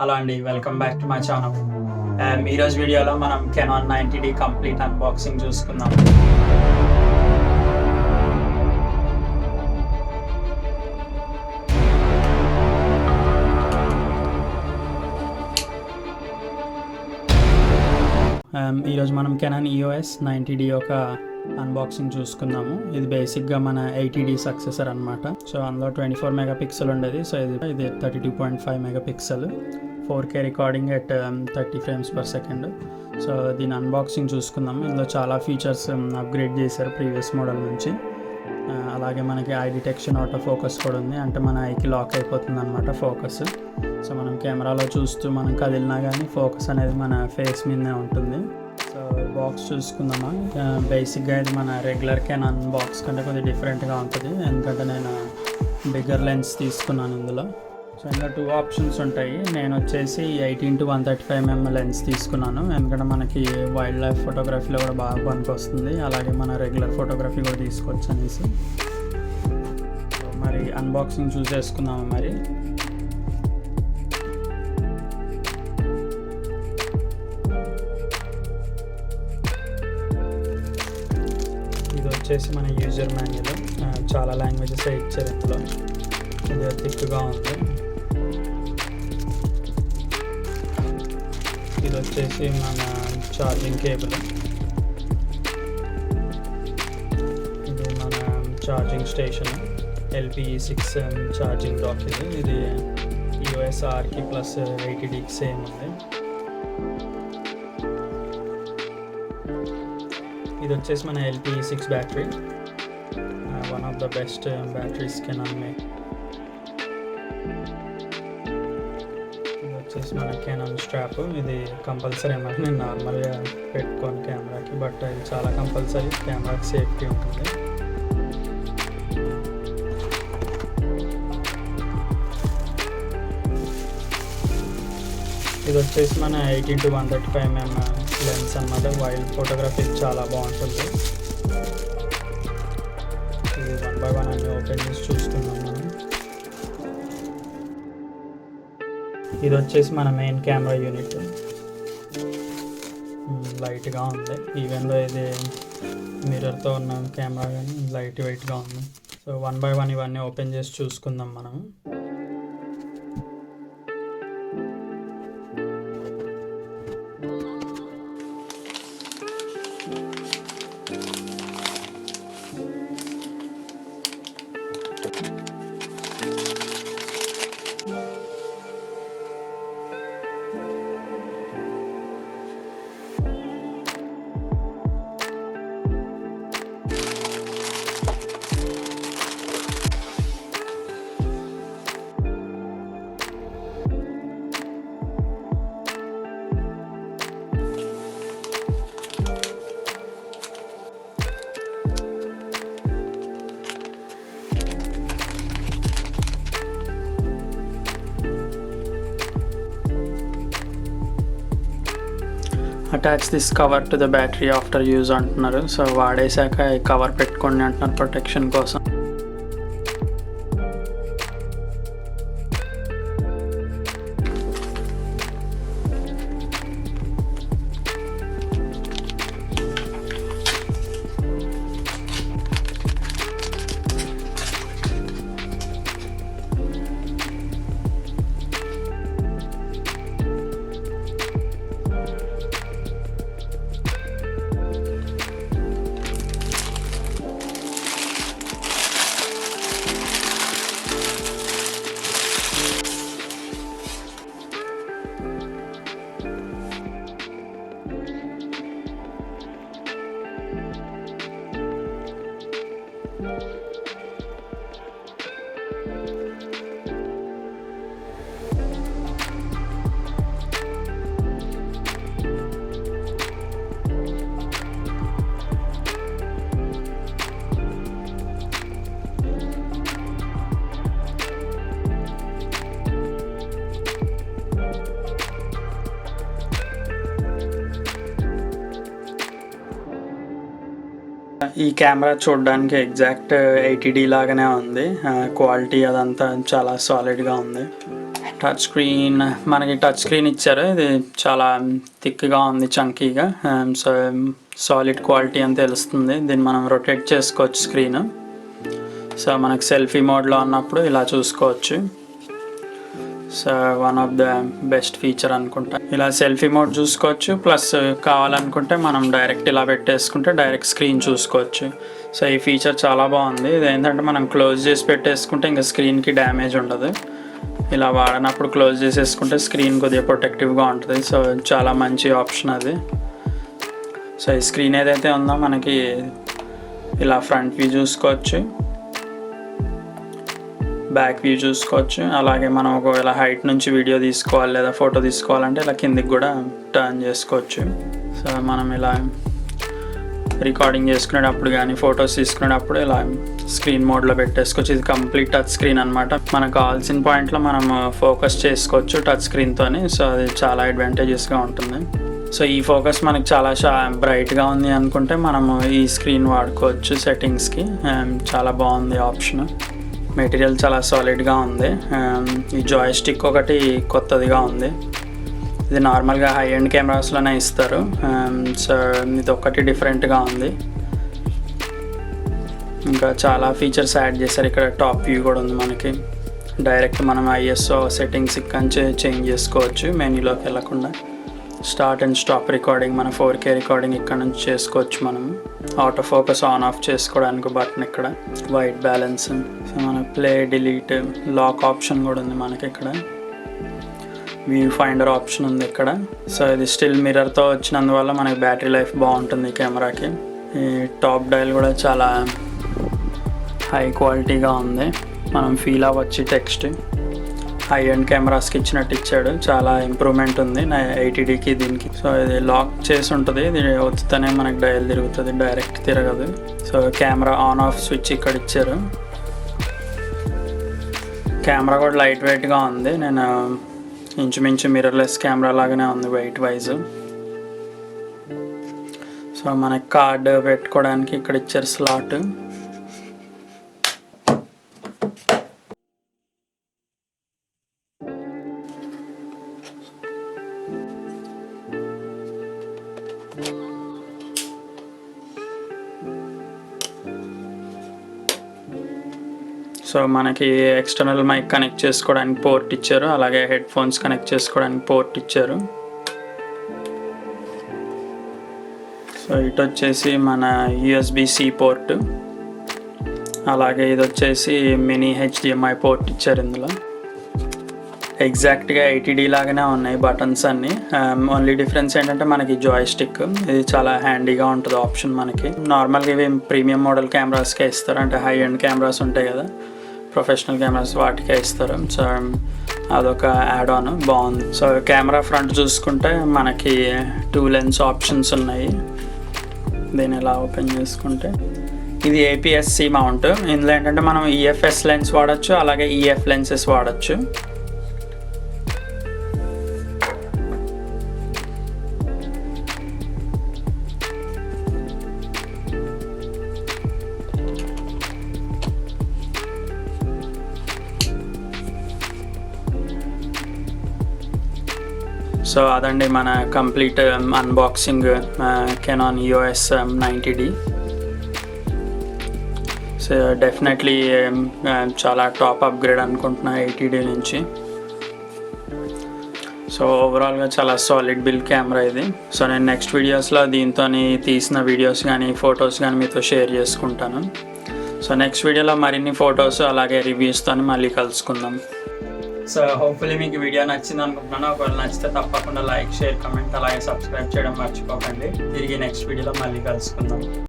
Hello అండి, welcome back to my channel. ఈరోజు వీడియోలో మనం కెనాన్ 90D కంప్లీట్ అన్బాక్సింగ్ చూసుకుందాం. ఈరోజు మనం కెనాన్ EOS 90D యొక్క అన్బాక్సింగ్ చూసుకుందాము. ఇది బేసిక్గా మన 80D సక్సెసర్ అనమాట. సో అందులో 24 మెగాపిక్సెల్ ఉండేది. సో ఇది 32.5 megapixel, 4K recording at 30 frames per second. So దీని అన్బాక్సింగ్ చూసుకుందాము. ఇందులో చాలా ఫీచర్స్ అప్గ్రేడ్ చేశారు ప్రీవియస్ మోడల్ నుంచి. అలాగే మనకి ఐ డిటెక్షన్ ఆటో ఫోకస్ కూడా ఉంది, అంటే మన ఐకి లాక్ అయిపోతుంది అనమాట ఫోకస్. సో మనం కెమెరాలో చూస్తూ మనం కదిలినా కానీ ఫోకస్ అనేది మన ఫేస్ మీదనే ఉంటుంది. సో బాక్స్ చూసుకుందామా. బేసిక్గా ఇది మన రెగ్యులర్ కెనాన్ బాక్స్ కంటే కొద్దిగా డిఫరెంట్గా ఉంటుంది, ఎందుకంటే నేను బిగ్గర్ లెన్స్ తీసుకున్నాను ఇందులో. సో ఇంకా 2 ఆప్షన్స్ ఉంటాయి. నేను వచ్చేసి 18-135mm లెన్స్ తీసుకున్నాను, ఎందుకంటే మనకి వైల్డ్ లైఫ్ ఫోటోగ్రఫీలో కూడా బాగా పనికి వస్తుంది, అలాగే మన రెగ్యులర్ ఫోటోగ్రఫీ కూడా తీసుకోవచ్చు అనేసి. సో మరి అన్బాక్సింగ్ చూసేసుకుందాము. మరి ఇది వచ్చేసి మన యూజర్ మాన్యువల్. చాలా లాంగ్వేజెస్ ఇచ్చారు ఇందులో. ఇది థిక్గా ఉంది. ఇది వచ్చేసి మన ఛార్జింగ్ కేబుల్. ఇది మన charging station, LPE6 charging dock. ఇది EOS Rకి ప్లస్ 80Dకి సేమ్ ఉంది. ఇది వచ్చేసి మన LPE6 battery, one of the best batteries Canon make. ఇది వచ్చేసి మన కెనాన్ స్ట్రాప్. ఇది కంపల్సరీ అన్నమాట. నేను నార్మల్గా పెట్టుకోను కెమెరాకి, బట్ ఇది చాలా కంపల్సరీ, కెమెరాకి సేఫ్టీ ఉంటుంది. ఇది వచ్చేసి మన 18-135mm లెన్స్ అన్నమాట. వైల్డ్ ఫోటోగ్రఫీకి చాలా బాగుంటుంది. ఇది 1 by 1 అన్ని ఓపెన్ చేసి చూసుకున్నాం మనం. ఇది వచ్చేసి మన మెయిన్ కెమెరా యూనిట్. లైట్గా ఉంది, ఈవెన్ దో ఇది మిర్రర్తో ఉన్న కెమెరా కానీ లైట్ వెయిట్గా ఉంది. సో 1 by 1 ఇవన్నీ ఓపెన్ చేసి చూసుకుందాం మనం. Attach this cover to the battery after use అంటున్నారు. సో వాడేశాక కవర్ పెట్టుకోండి అంటున్నారు ప్రొటెక్షన్ కోసం. ఈ కెమెరా చూడడానికి ఎగ్జాక్ట్ 80D లాగానే ఉంది. క్వాలిటీ అదంతా చాలా సాలిడ్గా ఉంది. టచ్ స్క్రీన్, మనకి టచ్ స్క్రీన్ ఇచ్చారు. ఇది చాలా థిక్గా ఉంది, చంకీగా. సో సాలిడ్ క్వాలిటీ అని తెలుస్తుంది. దీన్ని మనం రొటేట్ చేసుకోవచ్చు స్క్రీన్. సో మనకి సెల్ఫీ మోడ్లో ఉన్నప్పుడు ఇలా చూసుకోవచ్చు. So one of the best feature అనుకుంటా. ఇలా సెల్ఫీ మోడ్ చూసుకోవచ్చు, ప్లస్ కావాలనుకుంటే మనం డైరెక్ట్ ఇలా పెట్టేసుకుంటే డైరెక్ట్ స్క్రీన్ చూసుకోవచ్చు. సో ఈ ఫీచర్ చాలా బాగుంది. ఇది ఏంటంటే మనం క్లోజ్ చేసి పెట్టేసుకుంటే ఇంకా స్క్రీన్కి డ్యామేజ్ ఉండదు. ఇలా వాడినప్పుడు క్లోజ్ చేసేసుకుంటే స్క్రీన్ కొద్దిగా ప్రొటెక్టివ్గా ఉంటుంది. సో చాలా మంచి ఆప్షన్ అది. సో ఈ స్క్రీన్ ఏదైతే ఉందో మనకి ఇలా ఫ్రంట్ వ్యూ చూసుకోవచ్చు, బ్యాక్ వ్యూ చూసుకోవచ్చు. అలాగే మనం ఒకవేళ హైట్ నుంచి వీడియో తీసుకోవాలి లేదా ఫోటో తీసుకోవాలంటే ఇలా కిందికి కూడా టర్న్ చేసుకోవచ్చు. సో మనం ఇలా రికార్డింగ్ చేసుకునేటప్పుడు కానీ ఫొటోస్ తీసుకునేటప్పుడు ఇలా స్క్రీన్ మోడ్లో పెట్టేసుకోవచ్చు. ఇది కంప్లీట్ టచ్ స్క్రీన్ అనమాట. మనకు కావాల్సిన పాయింట్లో మనం ఫోకస్ చేసుకోవచ్చు టచ్ స్క్రీన్తోని. సో అది చాలా అడ్వాంటేజెస్గా ఉంటుంది. సో ఈ ఫోకస్ మనకి చాలా బ్రైట్గా ఉంది అనుకుంటే మనము ఈ స్క్రీన్ వాడుకోవచ్చు సెట్టింగ్స్కి. చాలా బాగుంది ఆప్షన్. మెటీరియల్ చాలా సాలిడ్గా ఉంది. ఈ జాయ్ స్టిక్ ఒకటి కొత్తదిగా ఉంది. ఇది నార్మల్గా హై ఎండ్ కెమెరాస్లోనే ఇస్తారు. సో ఇది ఒకటి డిఫరెంట్గా ఉంది. ఇంకా చాలా ఫీచర్స్ యాడ్ చేశారు. ఇక్కడ టాప్ వ్యూ కూడా ఉంది మనకి. డైరెక్ట్ మనం ISO సెట్టింగ్స్ ఇక్కడి చేంజ్ చేసుకోవచ్చు మెనూలోకి వెళ్ళకుండా. స్టార్ట్ అండ్ స్టాప్ రికార్డింగ్, మన 4K రికార్డింగ్ ఇక్కడ నుంచి చేసుకోవచ్చు. మనం ఆటో ఫోకస్ ఆన్ ఆఫ్ చేసుకోవడానికి బటన్ ఇక్కడ, వైట్ బ్యాలెన్స్. సో మన ప్లే, డిలీట్, లాక్ ఆప్షన్ కూడా ఉంది మనకి ఇక్కడ. వ్యూ ఫైండర్ ఆప్షన్ ఉంది ఇక్కడ. సో ఇది స్టిల్ మిర్రర్తో వచ్చినందువల్ల మనకి బ్యాటరీ లైఫ్ బాగుంటుంది ఈ కెమెరాకి. ఈ టాప్ డయల్ కూడా చాలా హై క్వాలిటీగా ఉంది. మనం ఫీల్ అవ్వచ్చు టెక్స్ట్. హై ఎండ్ కెమెరాస్కి ఇచ్చినట్టు ఇచ్చాడు. చాలా ఇంప్రూవ్మెంట్ ఉంది నా 80Dకి దీనికి. సో ఇది లాక్ చేసి ఉంటుంది. ఇది వచ్చితేనే మనకి డయల్ తిరుగుతుంది, డైరెక్ట్ తిరగదు. So camera on off switch ఇక్కడ ఇచ్చారు. కెమెరా కూడా లైట్ వెయిట్గా ఉంది. నేను ఇంచుమించు మిర్రర్లెస్ కెమెరా లాగానే ఉంది వెయిట్ వైజ్. సో మనకి కార్డ్ పెట్టుకోవడానికి ఇక్కడ ఇచ్చారు స్లాట్. సో మనకి ఎక్స్టర్నల్ మైక్ కనెక్ట్ చేసుకోవడానికి పోర్ట్ ఇచ్చారు. అలాగే హెడ్ ఫోన్స్ కనెక్ట్ చేసుకోవడానికి పోర్ట్ ఇచ్చారు. సో ఇటు వచ్చేసి మన USB-C పోర్ట్, అలాగే ఇది వచ్చేసి మినీ HDMI పోర్ట్ ఇచ్చారు. ఇందులో ఎగ్జాక్ట్గా 80D లాగానే ఉన్నాయి బటన్స్ అన్నీ. ఓన్లీ డిఫరెన్స్ ఏంటంటే మనకి జాయ్ స్టిక్. ఇది చాలా హ్యాండీగా ఉంటుంది ఆప్షన్ మనకి. నార్మల్గా ఇవి ప్రీమియం మోడల్ కెమెరాస్కే ఇస్తారు. అంటే హై ఎండ్ కెమెరాస్ ఉంటాయి కదా, ప్రొఫెషనల్ కెమెరాస్, వాటికే ఇస్తారు. సో అదొక యాడ్ ఆన్ బాగుంది. సో కెమెరా ఫ్రంట్ చూసుకుంటే మనకి 2 లెన్స్ ఆప్షన్స్ ఉన్నాయి. దీన్ని ఇలా ఓపెన్ చేసుకుంటే ఇది APS-C మౌంట్. ఇందులో ఏంటంటే మనం EFS లెన్స్ వాడచ్చు, అలాగే EF లెన్సెస్ వాడచ్చు. సో అదండి మన complete unboxing Canon EOS 90D. So definitely చాలా టాప్ అప్గ్రేడ్ అనుకుంటున్నా 80D నుంచి. సో ఓవరాల్గా చాలా సాలిడ్ బిల్డ్ కెమెరా ఇది. సో నేను నెక్స్ట్ వీడియోస్లో దీంతో తీసిన వీడియోస్ కానీ ఫొటోస్ కానీ మీతో షేర్ చేసుకుంటాను. సో నెక్స్ట్ వీడియోలో మరిన్ని ఫొటోస్ అలాగే రివ్యూస్తో మళ్ళీ కలుసుకుందాం. సో హోప్ఫుల్లీ మీకు వీడియో నచ్చింది అనుకుంటున్నాను. ఒకవేళ నచ్చితే తప్పకుండా లైక్, షేర్, కమెంట్ అలాగే సబ్స్క్రైబ్ చేయడం మర్చిపోకండి. తిరిగి నెక్స్ట్ వీడియోలో మళ్ళీ కలుసుకుందాం.